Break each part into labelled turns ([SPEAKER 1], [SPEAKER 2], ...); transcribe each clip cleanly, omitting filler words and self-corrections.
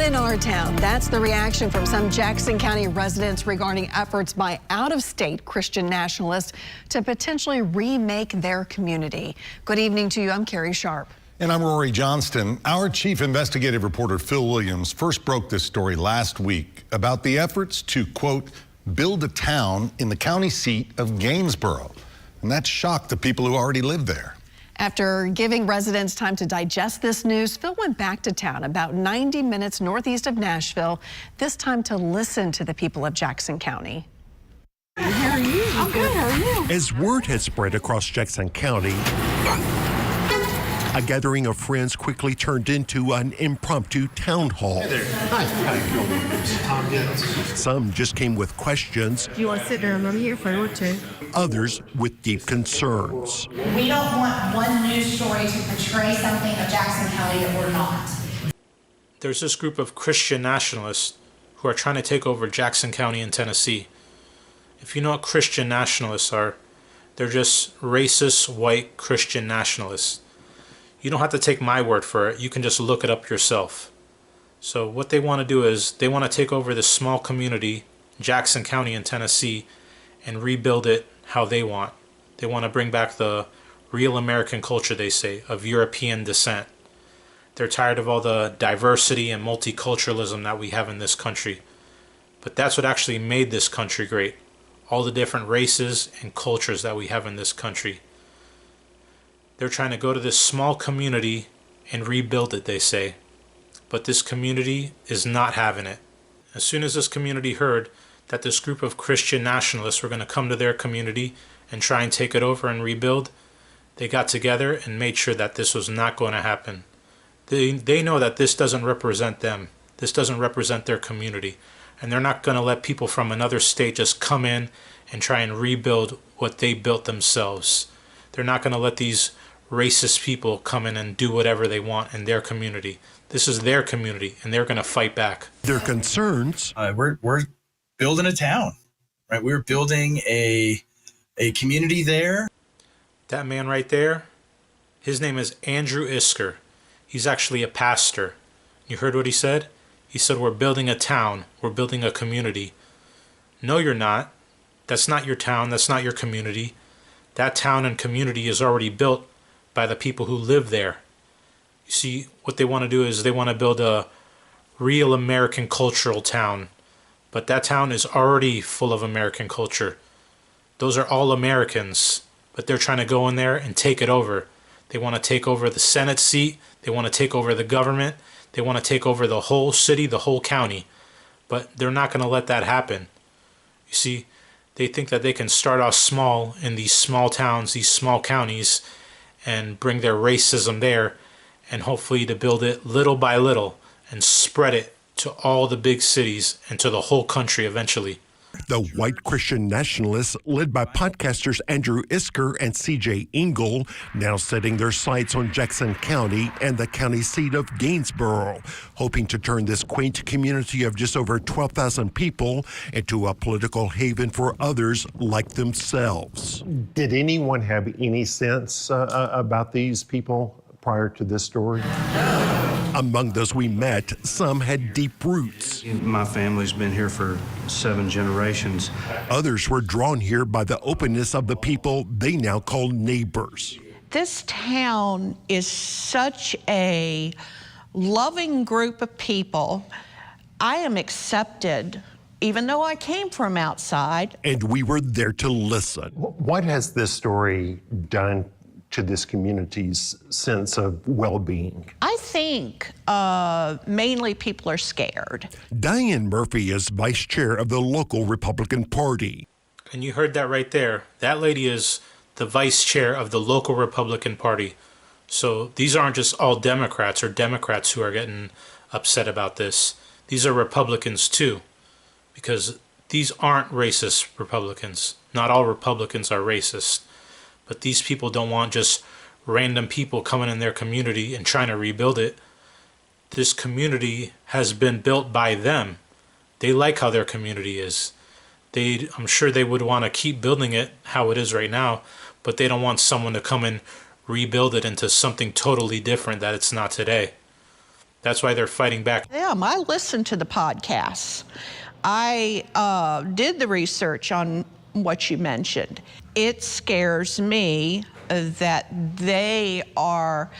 [SPEAKER 1] in our town. That's the reaction from some Jackson County residents regarding efforts by out-of-state Christian nationalists to potentially remake their community. Good evening to you. I'm Carrie Sharp.
[SPEAKER 2] And I'm Rory Johnston. Our chief investigative reporter Phil Williams first broke this story last week about the efforts to, quote, build a town in the county seat of Gainesboro. And that shocked the people who already live there.
[SPEAKER 1] After giving residents time to digest this news, Phil went back to town about 90 minutes northeast of Nashville, this time to listen to the people of Jackson County.
[SPEAKER 3] How are you? I'm good. How are you?
[SPEAKER 4] As word had spread across Jackson County, a gathering of friends quickly turned into an impromptu town hall.
[SPEAKER 5] Hey there. Hi.
[SPEAKER 4] Some just came with questions.
[SPEAKER 3] Do you want to sit there and I'm here for or two?
[SPEAKER 4] Others with deep concerns.
[SPEAKER 6] We don't want one news story to portray something of Jackson County that we're not.
[SPEAKER 5] There's this group of Christian nationalists who are trying to take over Jackson County in Tennessee. If you know what Christian nationalists are, they're just racist white Christian nationalists. You don't have to take my word for it. You can just look it up yourself. So what they want to do is they want to take over this small community, Jackson County in Tennessee, and rebuild it how they want. They want to bring back the real American culture, they say, of European descent. They're tired of all the diversity and multiculturalism that we have in this country. But that's what actually made this country great. All the different races and cultures that we have in this country. They're trying to go to this small community and rebuild it, they say. But this community is not having it. As soon as this community heard that this group of Christian nationalists were going to come to their community and try and take it over and rebuild, they got together and made sure that this was not going to happen. They know that this doesn't represent them. This doesn't represent their community. And they're not going to let people from another state just come in and try and rebuild what they built themselves. They're not going to let these racist people come in and do whatever they want in their community. This is their community, and they're going to fight back.
[SPEAKER 4] Their concerns.
[SPEAKER 7] We're building a town, right? We're building a community there.
[SPEAKER 5] That man right there, his name is Andrew Isker. He's actually a pastor. You heard what he said? He said, we're building a town. We're building a community. No, you're not. That's not your town. That's not your community. That town and community is already built by the people who live there. You see, what they want to do is they want to build a real American cultural town. But that town is already full of American culture. Those are all Americans. But they're trying to go in there and take it over. They want to take over the Senate seat. They want to take over the government. They want to take over the whole city, the whole county. But they're not going to let that happen. You see, they think that they can start off small in these small towns, these small counties, and bring their racism there, and hopefully to build it little by little and spread it to all the big cities and to the whole country eventually.
[SPEAKER 4] The white Christian nationalists, led by podcasters Andrew Isker and C.J. Engel, now setting their sights on Jackson County and the county seat of Gainesboro, hoping to turn this quaint community of just over 12,000 people into a political haven for others like themselves.
[SPEAKER 8] Did anyone have any sense about these people prior to this story?
[SPEAKER 4] Among those we met, some had deep roots.
[SPEAKER 9] My family's been here for 7 generations.
[SPEAKER 4] Others were drawn here by the openness of the people they now call neighbors.
[SPEAKER 10] This town is such a loving group of people. I am accepted, even though I came from outside.
[SPEAKER 4] And we were there to listen.
[SPEAKER 8] What has this story done to this community's sense of well-being?
[SPEAKER 10] I think mainly people are scared.
[SPEAKER 4] Diane Murphy is vice chair of the local Republican Party.
[SPEAKER 5] And you heard that right there. That lady is the vice chair of the local Republican Party. So these aren't just all Democrats or Democrats who are getting upset about this. These are Republicans too, because these aren't racist Republicans. Not all Republicans are racist. But these people don't want just random people coming in their community and trying to rebuild it. This community has been built by them. They like how their community is. I'm sure they would want to keep building it how it is right now, but they don't want someone to come and rebuild it into something totally different that it's not today. That's why they're fighting back.
[SPEAKER 10] I listened to the podcasts. I did the research on what you mentioned. It scares me that they are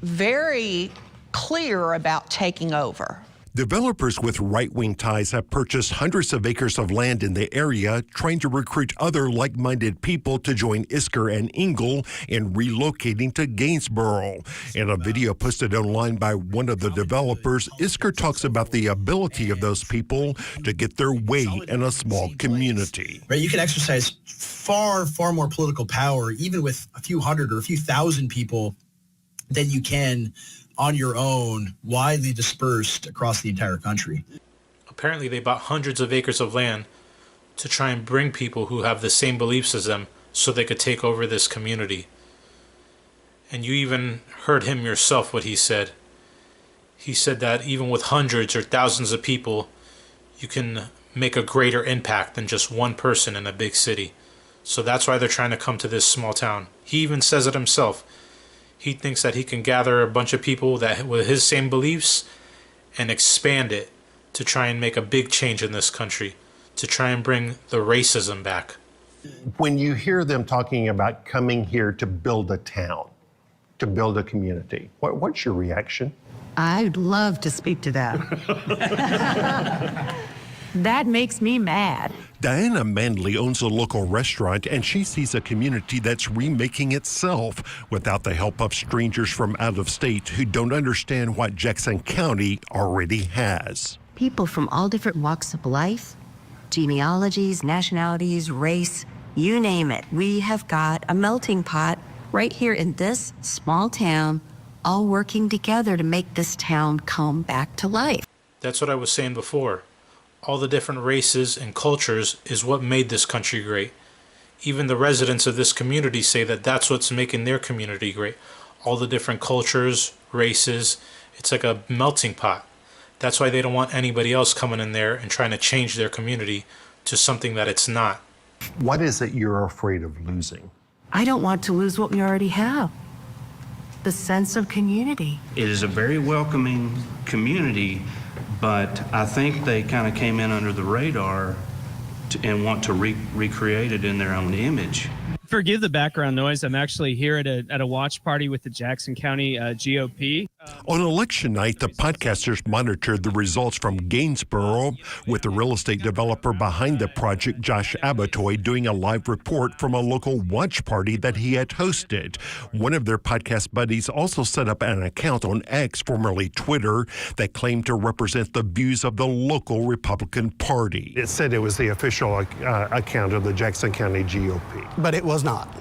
[SPEAKER 10] very clear about taking over.
[SPEAKER 4] Developers with right-wing ties have purchased hundreds of acres of land in the area, trying to recruit other like-minded people to join Isker and Engel in relocating to Gainsborough. In a video posted online by one of the developers, Isker talks about the ability of those people to get their way in a small community.
[SPEAKER 7] Right, you can exercise far more political power, even with a few hundred or a few thousand people, than you can on your own, widely dispersed across the entire country.
[SPEAKER 5] Apparently they bought hundreds of acres of land to try and bring people who have the same beliefs as them so they could take over this community. And you even heard him yourself, what he said. He said that even with hundreds or thousands of people, you can make a greater impact than just one person in a big city. So that's why they're trying to come to this small town. He even says it himself. He thinks that he can gather a bunch of people that with his same beliefs and expand it to try and make a big change in this country, to try and bring the racism back.
[SPEAKER 8] When you hear them talking about coming here to build a town, to build a community, what's your reaction?
[SPEAKER 3] I'd love to speak to that. That makes me mad.
[SPEAKER 4] Diana Manley owns a local restaurant, and she sees a community that's remaking itself without the help of strangers from out of state who don't understand what Jackson County already has.
[SPEAKER 11] People from all different walks of life, genealogies, nationalities, race, you name it. We have got a melting pot right here in this small town, all working together to make this town come back to life.
[SPEAKER 5] That's what I was saying before. All the different races and cultures is what made this country great. Even the residents of this community say that that's what's making their community great. All the different cultures, races, it's like a melting pot. That's why they don't want anybody else coming in there and trying to change their community to something that it's not.
[SPEAKER 8] What is it you're afraid of losing?
[SPEAKER 3] I don't want to lose what we already have. The sense of community.
[SPEAKER 9] It is a very welcoming community, but I think they kind of came in under the radar and want to recreate it in their own image.
[SPEAKER 12] Forgive the background noise. I'm actually here at a watch party with the Jackson County GOP.
[SPEAKER 4] On election night, the podcasters monitored the results from Gainsborough with the real estate developer behind the project, Josh Abatoy, doing a live report from a local watch party that he had hosted. One of their podcast buddies also set up an account on X, formerly Twitter, that claimed to represent the views of the local Republican Party.
[SPEAKER 8] It said it was the official account of the Jackson County GOP.
[SPEAKER 13] But it was not.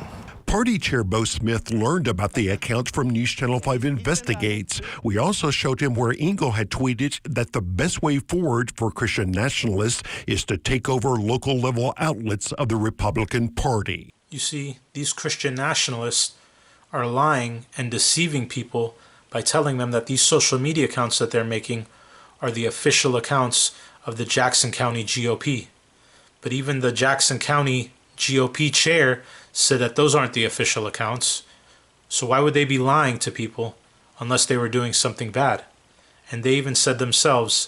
[SPEAKER 4] Party Chair Bo Smith learned about the account from News Channel 5 Investigates. We also showed him where Engel had tweeted that the best way forward for Christian Nationalists is to take over local level outlets of the Republican Party.
[SPEAKER 5] You see, these Christian nationalists are lying and deceiving people by telling them that these social media accounts that they're making are the official accounts of the Jackson County GOP. But even the Jackson County GOP chair said that those aren't the official accounts. So why would they be lying to people unless they were doing something bad? And they even said themselves,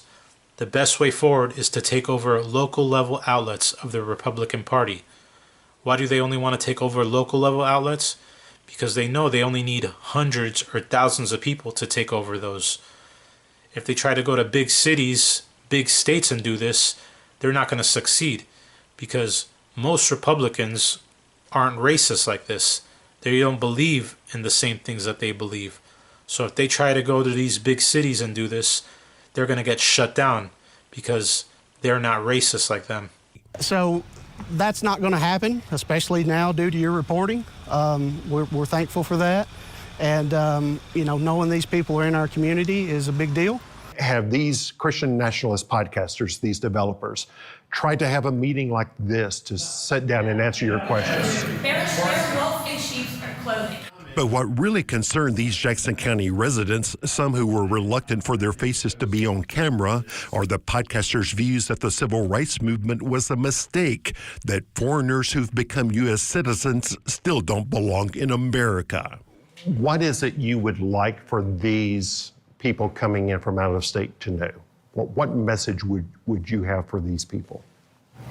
[SPEAKER 5] the best way forward is to take over local level outlets of the Republican Party. Why do they only want to take over local level outlets? Because they know they only need hundreds or thousands of people to take over those. If they try to go to big cities, big states and do this, they're not going to succeed, because most Republicans aren't racist like this. They don't believe in the same things that they believe. So if they try to go to these big cities and do this, they're going to get shut down because they're not racist like them.
[SPEAKER 13] So that's not going to happen, especially now due to your reporting. We're thankful for that. And, knowing these people are in our community is a big deal.
[SPEAKER 8] Have these Christian nationalist podcasters, these developers, tried to have a meeting like this to sit down and answer your questions?
[SPEAKER 6] They're wolf in sheep's clothing.
[SPEAKER 4] But what really concerned these Jackson County residents, some who were reluctant for their faces to be on camera, are the podcasters' views that the civil rights movement was a mistake, that foreigners who've become U.S. citizens still don't belong in America.
[SPEAKER 8] What is it you would like for these people coming in from out of state to know? What message would you have for these people?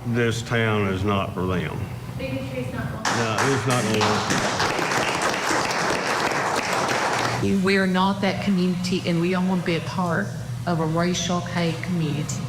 [SPEAKER 9] This town is not for them.
[SPEAKER 6] Bigotry's not one.
[SPEAKER 9] No, it's not going to work.
[SPEAKER 14] We are not that community, and we don't want to be a part of a racial hate community.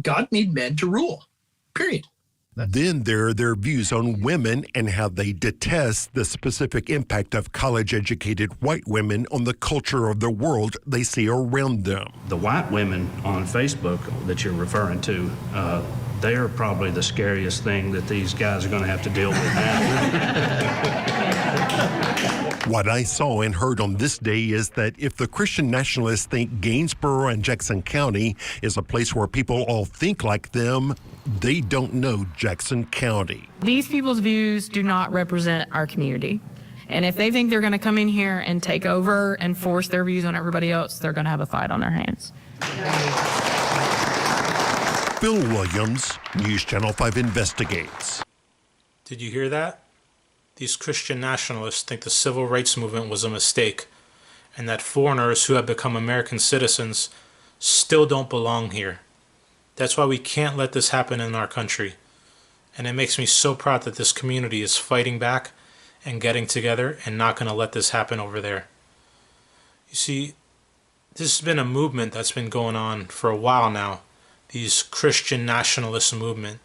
[SPEAKER 7] God made men to rule, period.
[SPEAKER 4] Then there are their views on women and how they detest the specific impact of college-educated white women on the culture of the world they see around them.
[SPEAKER 9] The white women on Facebook that you're referring to, they are probably the scariest thing that these guys are going to have to deal with now.
[SPEAKER 4] What I saw and heard on this day is that if the Christian nationalists think Gainsborough and Jackson County is a place where people all think like them, they don't know Jackson County.
[SPEAKER 15] These people's views do not represent our community. And if they think they're going to come in here and take over and force their views on everybody else, they're going to have a fight on their hands.
[SPEAKER 4] Phil Williams, News Channel 5 Investigates.
[SPEAKER 5] Did you hear that? These Christian nationalists think the civil rights movement was a mistake, and that foreigners who have become American citizens still don't belong here. That's why we can't let this happen in our country. And it makes me so proud that this community is fighting back and getting together and not going to let this happen over there. You see, this has been a movement that's been going on for a while now. These Christian nationalist movement.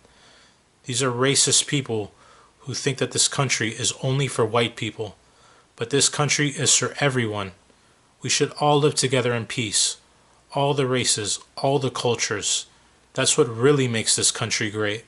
[SPEAKER 5] These are racist people who think that this country is only for white people. But this country is for everyone. We should all live together in peace. All the races, all the cultures. That's what really makes this country great.